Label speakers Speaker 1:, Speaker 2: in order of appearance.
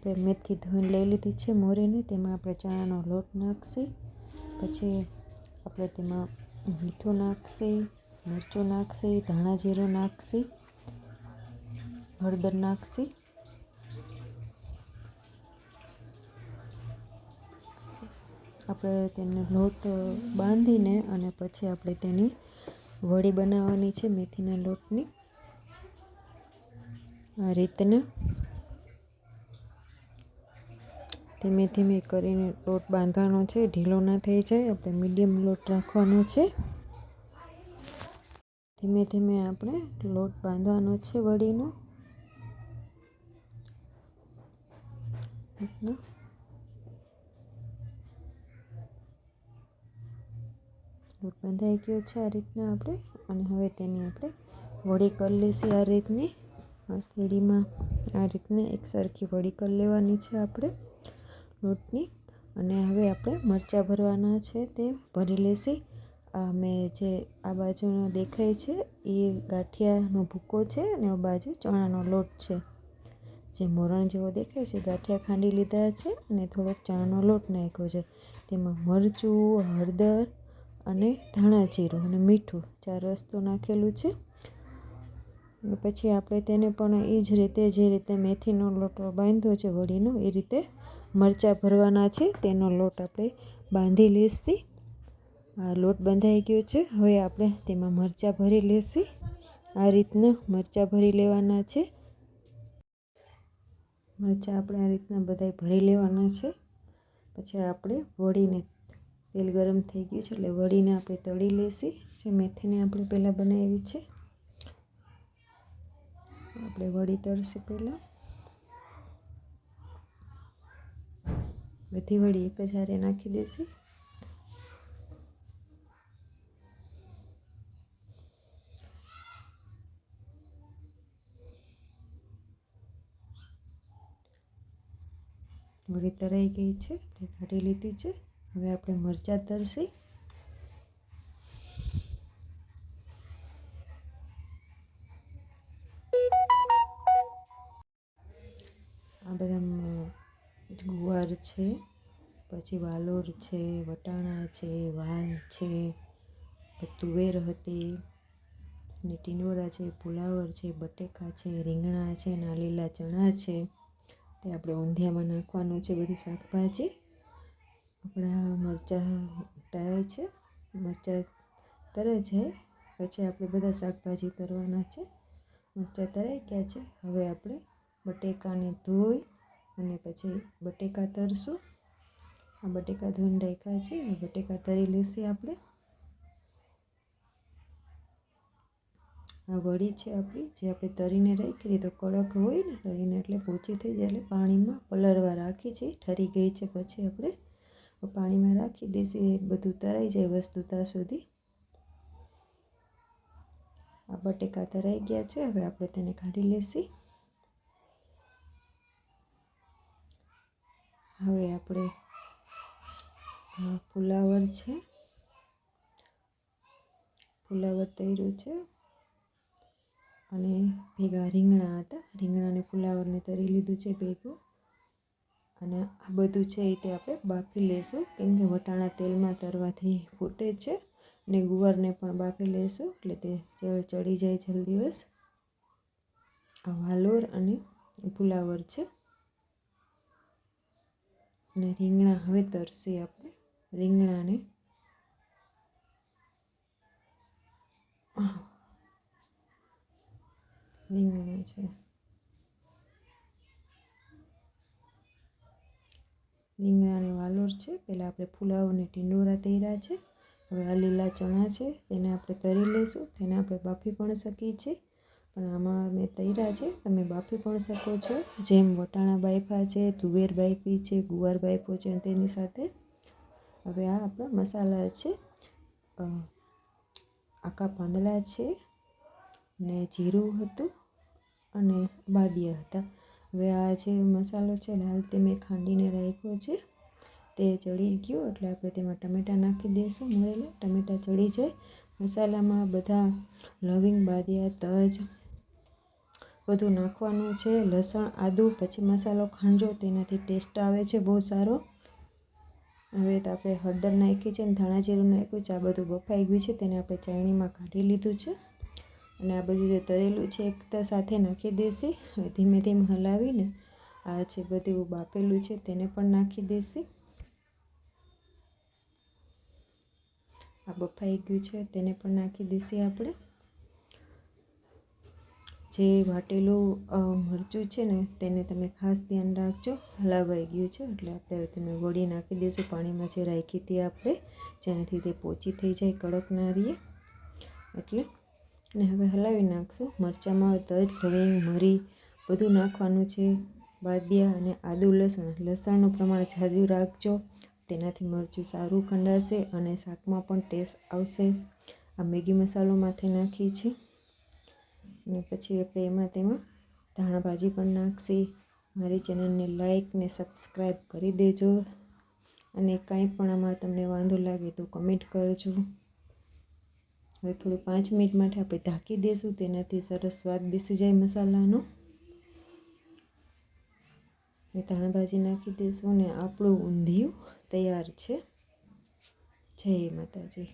Speaker 1: આપણે મેથી ધોઈને લઈ લીધી છે મોરીને, તેમાં આપણે ચણાનો લોટ નાખશી, પછી આપણે તેમાં મીઠું નાખશી, મરચું નાખશી, ધાણા જીરું નાખશી, હળદર નાખશી, આપણે તેને લોટ બાંધીને અને પછી આપણે તેની વડી બનાવવાની છે મેથીના લોટની. આ રીતના ધીમે ધીમે કરીને લોટ બાંધવાનો છે, ઢીલો ના થઈ જાય. આપણે મીડિયમ લોટ રાખવાનો છે. ધીમે ધીમે આપણે લોટ બાંધવાનો છે વડીનો. લોટ બંધાઈ ગયો છે આ રીતના આપણે. અને હવે તેની આપણે વડી કરી લઈશું આ રીતની. હથેળીમાં આ રીતની એક સરખી વડી કરી લેવાની છે આપણે લોટની. અને હવે આપણે મરચાં ભરવાના છે તે ભરી લઈશું. આ મેં જે આ બાજુનો દેખાય છે એ ગાંઠિયાનો ભૂકો છે અને આ બાજુ ચણાનો લોટ છે. જે મોરણ જેવો દેખાય છે ગાંઠિયા ખાંડી લીધા છે અને થોડોક ચણાનો લોટ નાખ્યો છે. તેમાં મરચું, હળદર અને ધાણા જીરું અને મીઠું 4 વસ્તુ નાખેલું છે. અને પછી આપણે તેને પણ એ જ રીતે જે રીતે મેથીનો લોટ બાંધ્યો છે વડીનો એ રીતે મરચાં ભરવાના છે. તેનો લોટ આપણે બાંધી લઈશું. આ લોટ બંધાઈ ગયો છે. હવે આપણે તેમાં મરચાં ભરી લઈશું. આ રીતના મરચાં ભરી લેવાના છે. મરચાં આપણે આ રીતના બધાય ભરી લેવાના છે. પછી આપણે વડીને તેલ ગરમ થઈ ગયું છે એટલે વડીને આપણે તળી લઈશું. જે મેથીને આપણે પહેલાં બનાવી છે આપણે વડી તળશું પહેલાં. બધી વડી એક જ હારે નાખી દઈશું. વડી તળાઈ ગઈ છે એટલે કાઢી લીધી છે. હવે આપણે મરચાં તળશું. આ બધા ગુવાર છે, પછી વાલોર છે, વટાણા છે, વાલ છે, તુવેર હતી અને ટીંડોળા છે, ફુલાવર છે, બટેકા છે, રીંગણા છે, લીલા ચણા છે. તે આપણે ઊંધિયામાં નાખવાનું છે બધું શાકભાજી. આપણા મરચાં તળાય છે. મરચાં તળાઈ જાય પછી આપણે બધા શાકભાજી તળવાના છે. મરચાં તળાઈ ગયા છે. હવે આપણે બટેકાને ધોઈ અને પછી બટેકા તળશું. આ બટેકા ધોઈને રાખ્યા છે. બટેકા તળી લઈશું આપણે. આ વડી છે આપણી જે આપણે તળીને રાખી હતી તો કડક હોય ને તળીને એટલે પોચી થઈ જાય એટલે પાણીમાં પલળવા રાખી છે. ઠરી ગઈ છે પછી આપણે પાણીમાં રાખી દઈશું. બધું તળાઈ જાય વસ્તુ ત્યાં સુધી. આ બટેકા તળાઈ ગયા છે. હવે આપણે તેને કાઢી લઈશું. હવે આપણે ફુલાવર છે, ફુલાવર તળ્યું છે અને ભેગા રીંગણા હતા. રીંગણાને ફુલાવરને તળી લીધું છે ભેગું. અને આ બધું છે એ તે આપણે બાફી લઈશું કેમ કે વટાણા તેલમાં તળવાથી ફૂટે છે. અને ગુવારને પણ બાફી લઈશું એટલે તે ચડી જાય જલ્દી બસ. આ વાલોર અને ફુલાવર છે. અને રીંગણા હવે તળશું આપણે. રીંગણાને રીંગણા છે. રીંગણા અને વાલોર છે. પહેલાં આપણે ફુલાવરને ટીંડોરા તળ્યા છે. હવે આ લીલા ચણા છે તેને આપણે તળી લઈશું. તેને આપણે બાફી પણ શકીએ છીએ પણ આમાં મેં તળ્યા છે. તમે બાફી પણ શકો છો. જેમ વટાણા બાફ્યા છે, તુવેર બાફી છે, ગુવાર બાફ્યો છે તેની સાથે. હવે આ આપણા મસાલા છે. આખા પાંદડા છે ને જીરું હતું અને બાદિયા હતા. હવે આ જે મસાલો છે લાલ તે મેં ખાંડીને રાખ્યો છે. તે ચડી ગયો એટલે આપણે તેમાં ટમેટાં નાખી દઈશું. મોરેલા ટમેટાં ચડી જાય. મસાલામાં બધા લવિંગ, બાદિયા, તજ, બધું નાખવાનું છે, લસણ, આદું, પછી મસાલો ખાંડજો, તેનાથી ટેસ્ટ આવે છે બહુ સારો. હવે તો આપણે હળદર નાખી છે ને ધાણા જીરું નાખ્યું છે. આ બધું બફાઈ ગયું છે, તેને આપણે ચાળણીમાં કાઢી લીધું છે. અને આ બધું જે તળેલું છે એક સાથે નાખી દેશે. હવે ધીમે ધીમે હલાવીને આ જે બધું બાફેલું છે તેને પણ નાખી દેશે. આ બફાઈ ગયું છે તેને પણ નાખી દઈશું આપણે. જે વાટેલું મરચું છે ને તેને તમે ખાસ ધ્યાન રાખજો, હલાવાઈ ગયું છે એટલે આપણે તમે વળી નાખી દઈશું પાણીમાં જે રાખી હતી આપણે, જેનાથી તે પોચી થઈ જાય, કડક ના રહીએ એટલે. અને હવે હલાવી નાખશું. મરચાંમાં તજ, લવિંગ, મરી બધું નાખવાનું છે, બાદિયા અને આદું, લસણનું પ્રમાણ ઝાઝું રાખજો, તેનાથી મરચું સારું ખંડાશે અને શાકમાં પણ ટેસ્ટ આવશે. આ મેગી મસાલો માથે નાખી છે અને પછી આપણે તેમાં ધાણા ભાજી પણ નાખશી. મારી ચેનલને લાઈક ને સબસ્ક્રાઈબ કરી દેજો અને કાંઈ પણ આમાં તમને વાંધો લાગે તો કમેન્ટ કરજો. હવે થોડું 5 મિનિટ માટે આપણે ઢાંકી દઈશું, તેનાથી સરસ સ્વાદ બેસી જાય મસાલાનો. ધાણા ભાજી નાખી દઈશું ને આપણું ઊંધિયું તૈયાર છે. જય માતાજી.